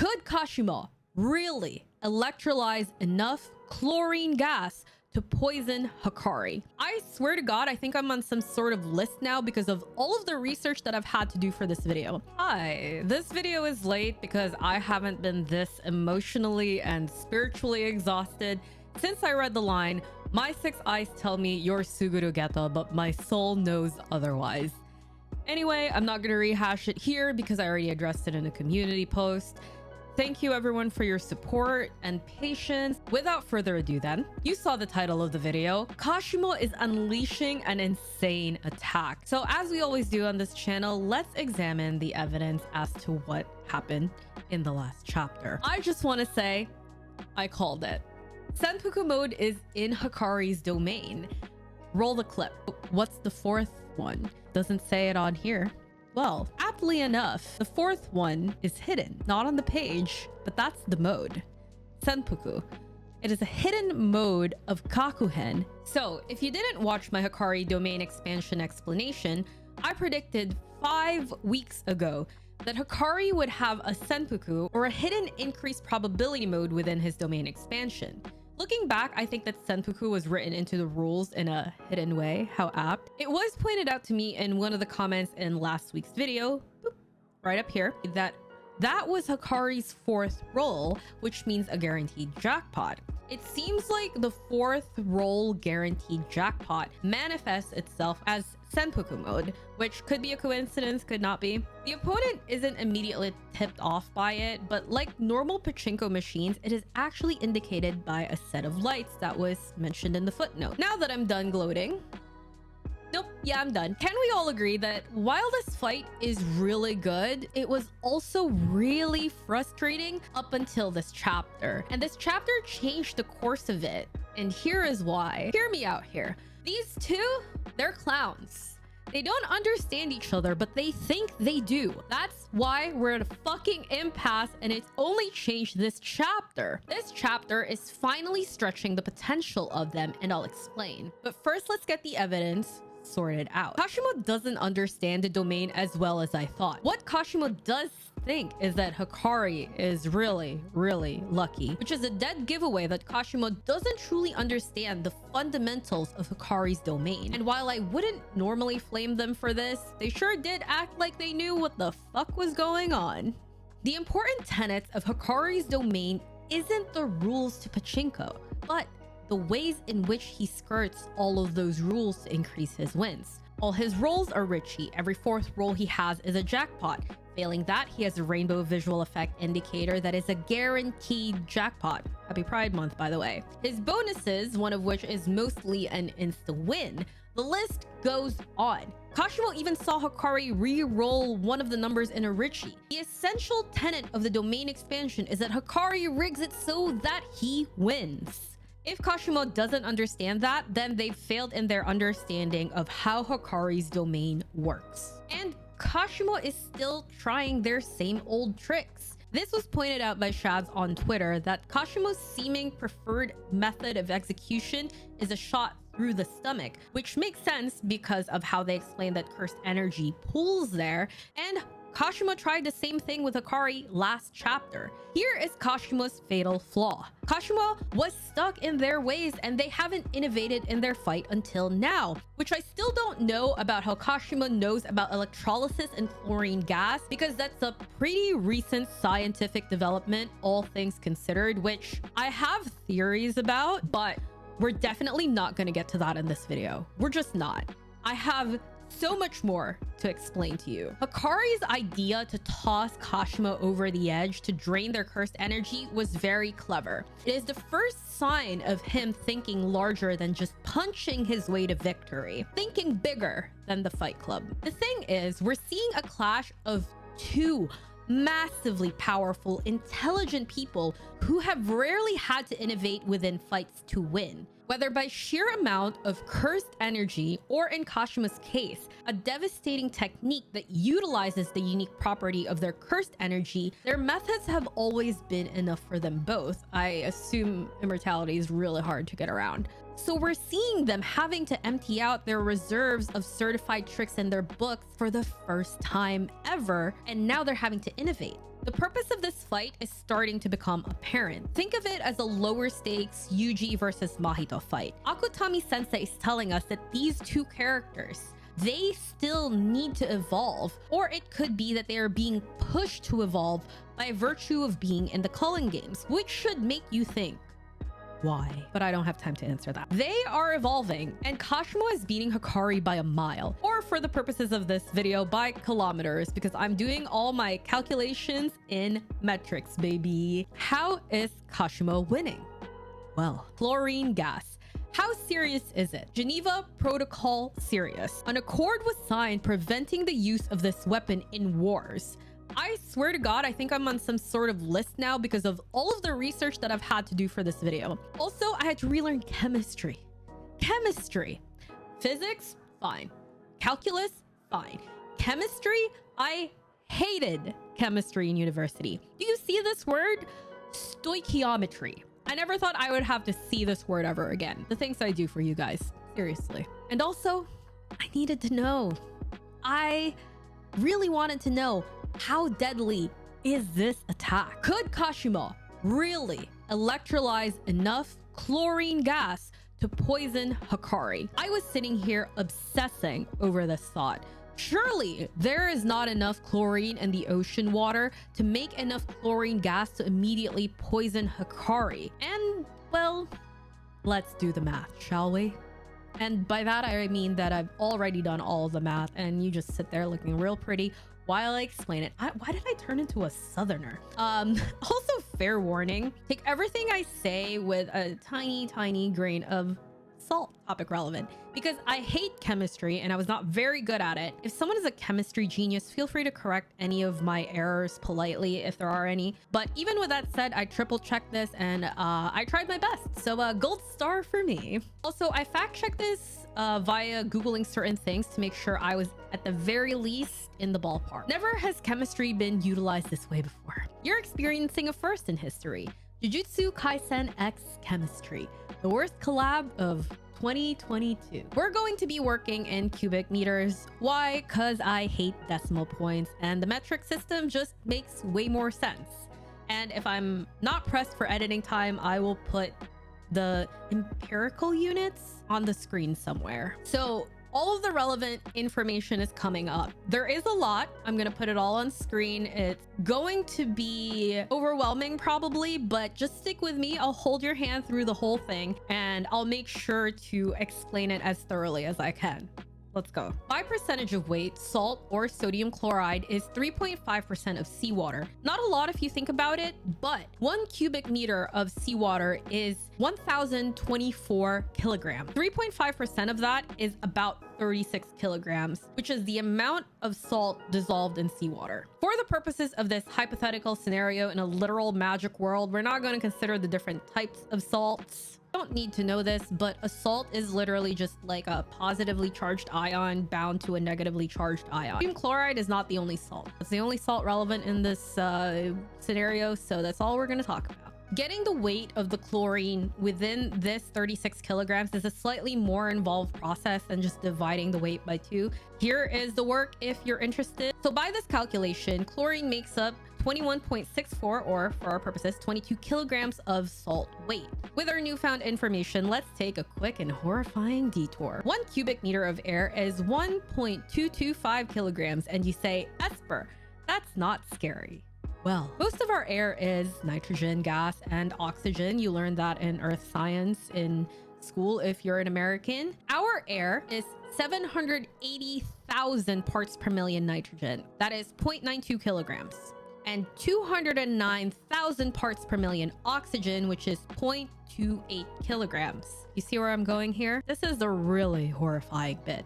Could Kashimo really electrolyze enough chlorine gas to poison Hakari? I swear to God, I think I'm on some sort of list now because of all of the research that I've had to do for this video. Hi, this video is late because I haven't been this emotionally and spiritually exhausted since I read the line, "My six eyes tell me you're Suguru Geta, but my soul knows otherwise." Anyway, I'm not gonna rehash it here because I already addressed it in a community post. Thank you everyone for your support and patience. Without further ado then, you saw the title of the video. Kashimo is unleashing an insane attack. So as we always do on this channel, let's examine the evidence as to what happened in the last chapter. I just want to say, I called it. Senpuku mode is in Hakari's domain. Roll the clip. What's the fourth one? Doesn't say it on here. Well, aptly enough, the fourth one is hidden, not on the page, but that's the mode, Senpuku. It is a hidden mode of Kakuhen. So if you didn't watch my Hakari domain expansion explanation, I predicted 5 weeks ago that Hakari would have a Senpuku or a hidden increased probability mode within his domain expansion. Looking back, I think that Senpuku was written into the rules in a hidden way. How apt. It was pointed out to me in one of the comments in last week's video, boop, right up here, that was Hakari's fourth roll, which means a guaranteed jackpot. It seems like the fourth roll guaranteed jackpot manifests itself as Senpuku mode, which could be a coincidence, could not be. The opponent isn't immediately tipped off by it, but like normal pachinko machines, it is actually indicated by a set of lights that was mentioned in the footnote. Now that I'm done gloating, nope, yeah, I'm done. Can we all agree that while this fight is really good, it was also really frustrating up until this chapter? And this chapter changed the course of it. And here is why. Hear me out here. These two, they're clowns. They don't understand each other, but they think they do. That's why we're at a fucking impasse, and it's only changed this chapter. This chapter is finally stretching the potential of them, and I'll explain. But first, let's get the evidence sorted out. Kashimo doesn't understand the domain as well as I thought. What Kashimo does think is that Hakari is really lucky, which is a dead giveaway that Kashimo doesn't truly understand the fundamentals of Hakari's domain. And while I wouldn't normally flame them for this, they sure did act like they knew what the fuck was going on. The important tenets of Hakari's domain isn't the rules to pachinko, but the ways in which he skirts all of those rules to increase his wins. All his rolls are Richie. Every fourth roll he has is a jackpot. Failing that, he has a rainbow visual effect indicator that is a guaranteed jackpot. Happy Pride Month, by the way. His bonuses, one of which is mostly an insta-win. The list goes on. Kashimo even saw Hakari re-roll one of the numbers in a Richie. The essential tenet of the domain expansion is that Hakari rigs it so that he wins. If Kashimo doesn't understand that, then they've failed in their understanding of how Hakari's domain works. And Kashimo is still trying their same old tricks. This was pointed out by Shads on Twitter that Kashimo's seeming preferred method of execution is a shot through the stomach, which makes sense because of how they explain that cursed energy pulls there, and Kashimo tried the same thing with Hakari last chapter. Here is Kashimo's fatal flaw. Kashimo was stuck in their ways and they haven't innovated in their fight until now, which I still don't know about how Kashimo knows about electrolysis and chlorine gas, because that's a pretty recent scientific development, all things considered, which I have theories about, but we're definitely not going to get to that in this video. We're just not. I have so much more to explain to you. Hakari's idea to toss Kashimo over the edge to drain their cursed energy was very clever. It is the first sign of him thinking larger than just punching his way to victory, thinking bigger than the Fight Club. The thing is, we're seeing a clash of two massively powerful, intelligent people who have rarely had to innovate within fights to win. Whether by sheer amount of cursed energy or, in Kashimo's case, a devastating technique that utilizes the unique property of their cursed energy, their methods have always been enough for them both. I assume immortality is really hard to get around. So we're seeing them having to empty out their reserves of certified tricks in their books for the first time ever, and now they're having to innovate. The purpose of this fight is starting to become apparent. Think of it as a lower stakes Yuji versus Mahito fight. Akutami Sensei is telling us that these two characters, they still need to evolve, or it could be that they are being pushed to evolve by virtue of being in the Culling games, which should make you think, why? But I don't have time to answer that. They are evolving, and Kashimo is beating Hakari by a mile, or for the purposes of this video, by kilometers, because I'm doing all my calculations in metrics, baby. How is Kashimo winning? Well, chlorine gas. How serious is it? Geneva Protocol serious. An accord was signed preventing the use of this weapon in wars. I swear to God, I think I'm on some sort of list now because of all of the research that I've had to do for this video. Also, I had to relearn chemistry. Physics, fine. Calculus, fine. Chemistry, I hated chemistry in university. Do you see this word? Stoichiometry. I never thought I would have to see this word ever again. The things I do for you guys, seriously. And also, I needed to know. I really wanted to know, how deadly is this attack? Could Kashimo really electrolyze enough chlorine gas to poison Hakari? I was sitting here obsessing over this thought. Surely there is not enough chlorine in the ocean water to make enough chlorine gas to immediately poison Hakari. And, well, let's do the math, shall we? And by that, I mean that I've already done all of the math and you just sit there looking real pretty while I explain it. Why did I turn into a southerner? Also, fair warning, take everything I say with a tiny grain of salt. Topic relevant, because I hate chemistry and I was not very good at it. If someone is a chemistry genius, feel free to correct any of my errors politely if there are any. But even with that said, I triple checked this and I tried my best. So gold star for me. Also, I fact checked this via Googling certain things to make sure I was at the very least in the ballpark. Never has chemistry been utilized this way before. You're experiencing a first in history. Jujutsu Kaisen X Chemistry, the worst collab of 2022. We're going to be working in cubic meters. Why? Because I hate decimal points and the metric system just makes way more sense. And if I'm not pressed for editing time, I will put the empirical units on the screen somewhere. So all of the relevant information is coming up. There is a lot. I'm going to put it all on screen. It's going to be overwhelming probably, but just stick with me. I'll hold your hand through the whole thing and I'll make sure to explain it as thoroughly as I can. Let's go. By percentage of weight, salt or sodium chloride is 3.5% of seawater. Not a lot if you think about it, but 1 cubic meter of seawater is 1,024 kilograms. 3.5% of that is about 36 kilograms, which is the amount of salt dissolved in seawater. For the purposes of this hypothetical scenario in a literal magic world, we're not going to consider the different types of salts. Don't need to know this, but a salt is literally just like a positively charged ion bound to a negatively charged ion. Sodium chloride is not the only salt. It's the only salt relevant in this scenario, so that's all we're going to talk about. Getting the weight of the chlorine within this 36 kilograms is a slightly more involved process than just dividing the weight by 2. Here is the work if you're interested. So by this calculation, chlorine makes up 21.64, or for our purposes, 22 kilograms of salt weight. With our newfound information, let's take a quick and horrifying detour. 1 cubic meter of air is 1.225 kilograms, and you say, esper, that's not scary. Well, most of our air is nitrogen gas and oxygen. You learned that in earth science in school if you're an American. Our air is 780,000 parts per million nitrogen. That is 0.92 kilograms. And 209,000 parts per million oxygen, which is 0.28 kilograms. You see where I'm going here? This is the really horrifying bit.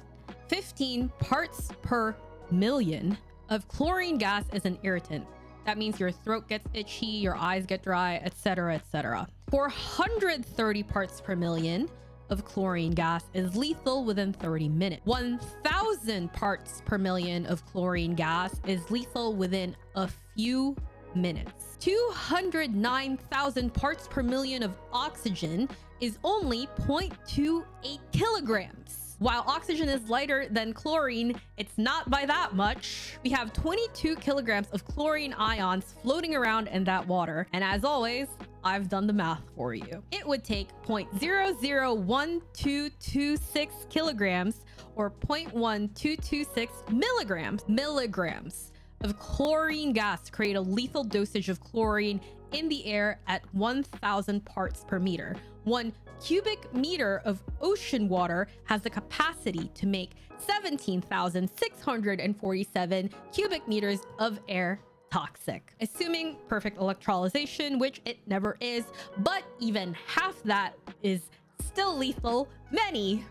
15 parts per million of chlorine gas is an irritant. That means your throat gets itchy, your eyes get dry, etc., etc. 430 parts per million of chlorine gas is lethal within 30 minutes. 1,000 parts per million of chlorine gas is lethal within a few minutes. 209,000 parts per million of oxygen is only 0.28 kilograms. While oxygen is lighter than chlorine, it's not by that much. We have 22 kilograms of chlorine ions floating around in that water. And as always, I've done the math for you. It would take 0.001226 kilograms or 0.1226 milligrams of chlorine gas to create a lethal dosage of chlorine in the air at 1,000 parts per meter. 1 cubic meter of ocean water has the capacity to make 17,647 cubic meters of air toxic, assuming perfect electrolyzation, which it never is, but even half that is still lethal many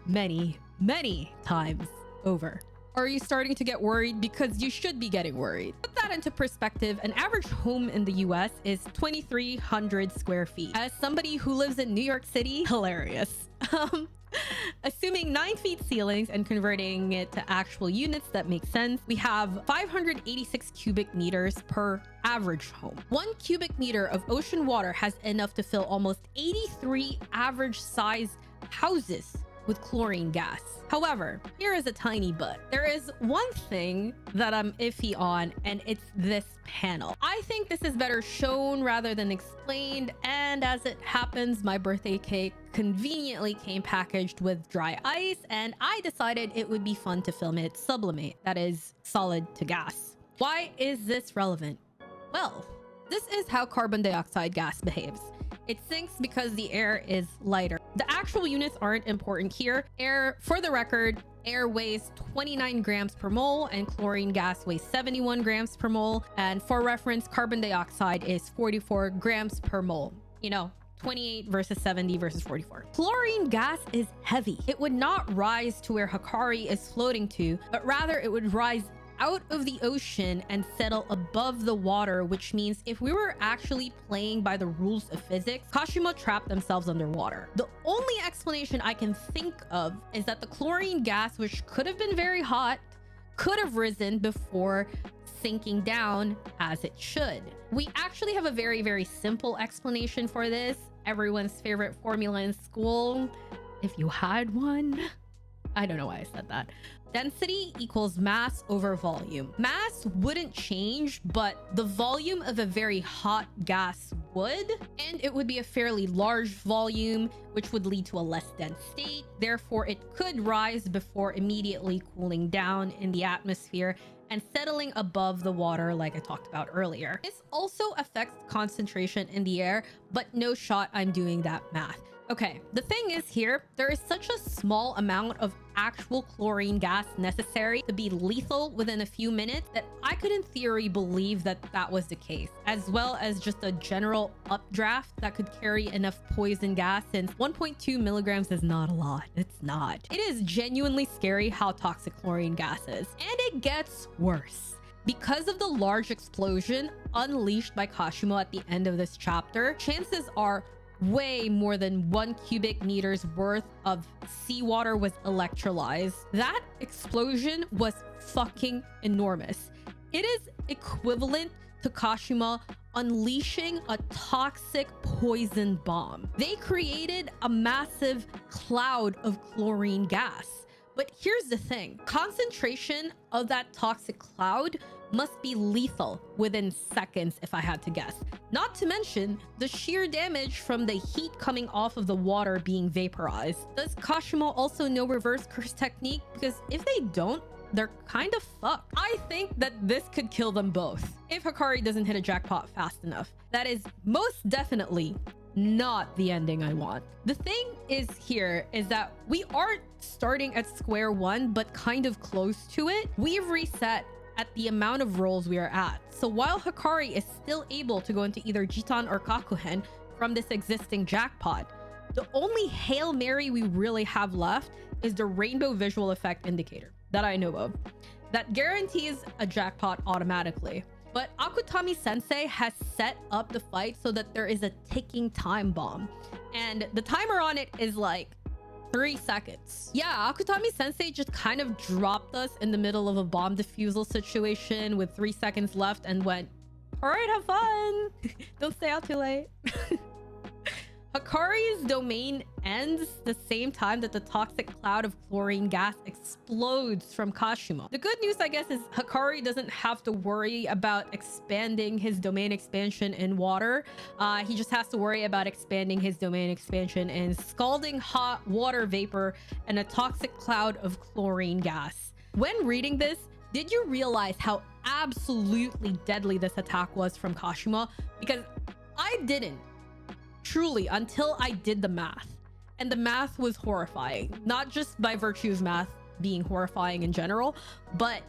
times over. Are you starting to get worried? Because you should be getting worried. Put that into perspective, an average home in the US is 2,300 square feet. As somebody who lives in New York City, hilarious. Assuming 9 feet ceilings and converting it to actual units that make sense, we have 586 cubic meters per average home. 1 cubic meter of ocean water has enough to fill almost 83 average size houses with chlorine gas. However, here is a tiny but. There is one thing that I'm iffy on, and it's this panel. I think this is better shown rather than explained, and as it happens, my birthday cake conveniently came packaged with dry ice, and I decided it would be fun to film it sublimate, that is, solid to gas. Why is this relevant? Well, this is how carbon dioxide gas behaves. It sinks because the air is lighter. The actual units aren't important here. Air, for the record, air weighs 29 grams per mole and chlorine gas weighs 71 grams per mole. And for reference, carbon dioxide is 44 grams per mole. You know, 28 versus 70 versus 44. Chlorine gas is heavy. It would not rise to where Hakari is floating to, but rather it would rise out of the ocean and settle above the water, which means if we were actually playing by the rules of physics, Kashimo trapped themselves underwater. The only explanation I can think of is that the chlorine gas, which could have been very hot, could have risen before sinking down as it should. We actually have a very simple explanation for this. Everyone's favorite formula in school, if you had one. I don't know why I said that. Density equals mass over volume. Mass wouldn't change, but the volume of a very hot gas would, and it would be a fairly large volume, which would lead to a less dense state. Therefore, it could rise before immediately cooling down in the atmosphere and settling above the water like I talked about earlier. This also affects concentration in the air, but no shot I'm doing that math. Okay, the thing is here, there is such a small amount of actual chlorine gas necessary to be lethal within a few minutes that I could in theory believe that that was the case, as well as just a general updraft that could carry enough poison gas, since 1.2 milligrams is not a lot. It's not. It is genuinely scary how toxic chlorine gas is, and it gets worse. Because of the large explosion unleashed by Kashimo at the end of this chapter, chances are way more than 1 cubic meters worth of seawater was electrolyzed. That explosion was fucking enormous. It is equivalent to Kashimo unleashing a toxic poison bomb. They created a massive cloud of chlorine gas. But here's the thing, concentration of that toxic cloud must be lethal within seconds if I had to guess. Not to mention the sheer damage from the heat coming off of the water being vaporized. Does Kashimo also know reverse curse technique? Because if they don't, they're kind of fucked. I think that this could kill them both if Hakari doesn't hit a jackpot fast enough. That is most definitely not the ending I want. The thing is here is that we aren't starting at square one, but kind of close to it. We've reset at the amount of rolls we are at. So while Hakari is still able to go into either Jitan or Kakuhen from this existing jackpot, the only Hail Mary we really have left is the rainbow visual effect indicator that I know of. That guarantees a jackpot automatically. But Akutami Sensei has set up the fight so that there is a ticking time bomb. And the timer on it is like 3 seconds. Yeah, Akutami Sensei just kind of dropped us in the middle of a bomb defusal situation with 3 seconds left and went, All right, have fun. Don't stay out too late. Hakari's domain ends the same time that the toxic cloud of chlorine gas explodes from Kashimo. The good news, I guess, is Hakari doesn't have to worry about expanding his domain expansion in water. He just has to worry about expanding his domain expansion in scalding hot water vapor and a toxic cloud of chlorine gas. When reading this, did you realize how absolutely deadly this attack was from Kashimo? Because I didn't. Truly, until I did the math. And the math was horrifying. Not just by virtue of math being horrifying in general, but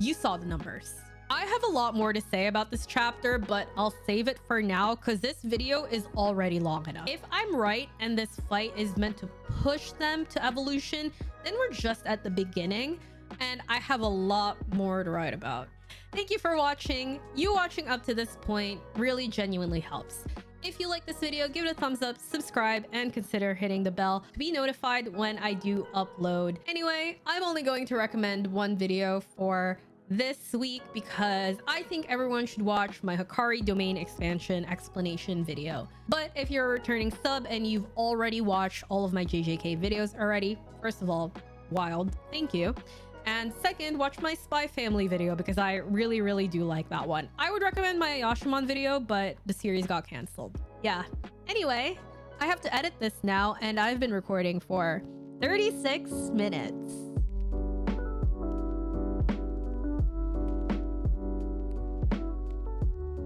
you saw the numbers. I have a lot more to say about this chapter, but I'll save it for now because this video is already long enough. If I'm right and this fight is meant to push them to evolution, then we're just at the beginning and I have a lot more to write about. Thank you for watching. You watching up to this point really genuinely helps. If you like this video, give it a thumbs up, subscribe, and consider hitting the bell to be notified when I do upload. Anyway, I'm only going to recommend one video for this week because I think everyone should watch my Hakari domain expansion explanation video. But if you're a returning sub and you've already watched all of my JJK videos already, first of all, wild, thank you. And second, watch my Spy Family video because I really do like that one. I would recommend my Yashimon video, but the series got canceled. Yeah. Anyway, I have to edit this now and I've been recording for 36 minutes.